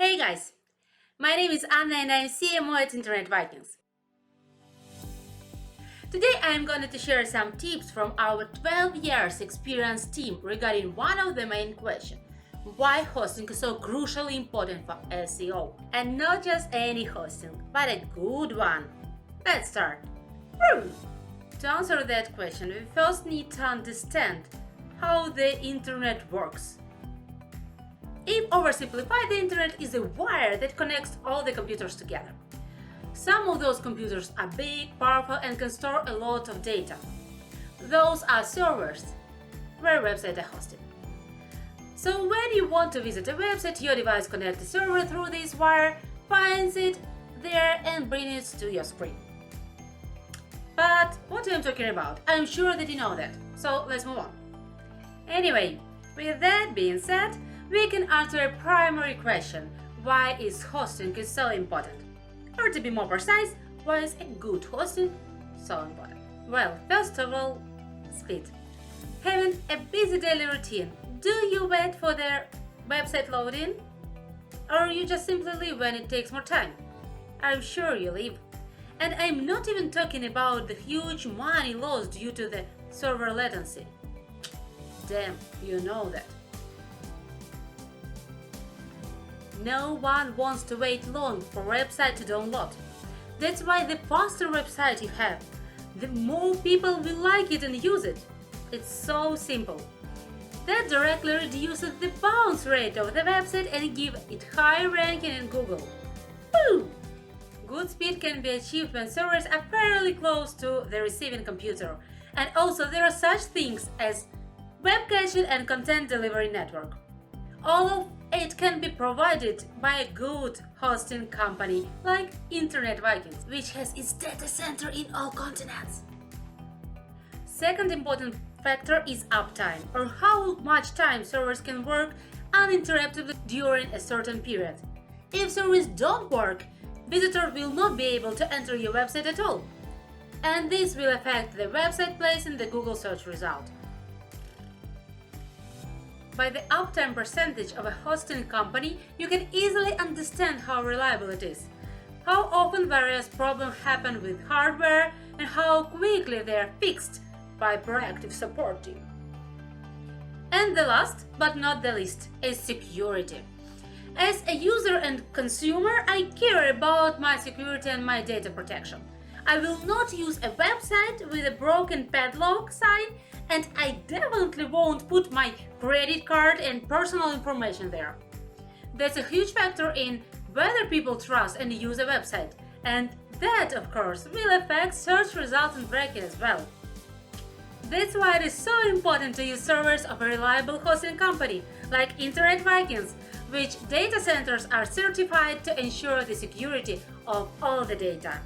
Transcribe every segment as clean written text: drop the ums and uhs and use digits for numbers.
Hey guys, my name is Anna and I'm CMO at Internet Vikings. Today I am going to share some tips from our 12 years experience team regarding one of the main questions: why hosting is so crucially important for SEO. And not just any hosting, but a good one. Let's start. To answer that question, we first need to understand how the internet works. If oversimplified, the internet is a wire that connects all the computers together. Some of those computers are big, powerful, and can store a lot of data. Those are servers, where websites are hosted. So when you want to visit a website, your device connects the server through this wire, finds it there, and brings it to your screen. But what am I talking about? I'm sure that you know that. So let's move on. Anyway, with that being said, we can answer a primary question: why is hosting so important? Or to be more precise, why is a good hosting so important? Well, first of all, speed. Having a busy daily routine, do you wait for the website loading? Or you just simply leave when it takes more time? I'm sure you leave. And I'm not even talking about the huge money lost due to the server latency. Damn, you know that. No one wants to wait long for a website to download. That's why the faster website you have, the more people will like it and use it. It's so simple. That directly reduces the bounce rate of the website and gives it high ranking in Google. Woo! Good speed can be achieved when servers are fairly close to the receiving computer. And also there are such things as web caching and content delivery network. All of it can be provided by a good hosting company like Internet Vikings, which has its data center in all continents. Second important factor is uptime, or how much time servers can work uninterruptedly during a certain period. If servers don't work, visitors will not be able to enter your website at all. And this will affect the website place in the Google search result. By the uptime percentage of a hosting company, you can easily understand how reliable it is, how often various problems happen with hardware, and how quickly they are fixed by proactive support team. And the last, but not the least, is security. As a user and consumer, I care about my security and my data protection. I will not use a website with a broken padlock sign, and I definitely won't put my credit card and personal information there. That's a huge factor in whether people trust and use a website, and that, of course, will affect search results and ranking as well. That's why it is so important to use servers of a reliable hosting company like Internet Vikings, which data centers are certified to ensure the security of all the data.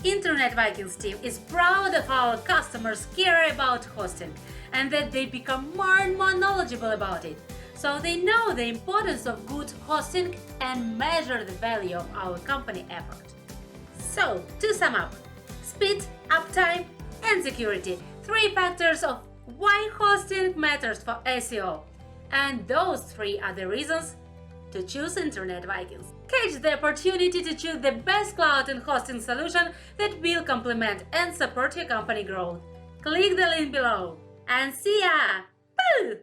Internet Vikings team is proud of our customers care about hosting and that they become more and more knowledgeable about it, so they know the importance of good hosting and measure the value of our company effort. So, to sum up, speed, uptime, and security, 3 factors of why hosting matters for SEO. And those 3 are the reasons to choose Internet Vikings. Catch the opportunity to choose the best cloud and hosting solution that will complement and support your company growth. Click the link below and see ya! Boo!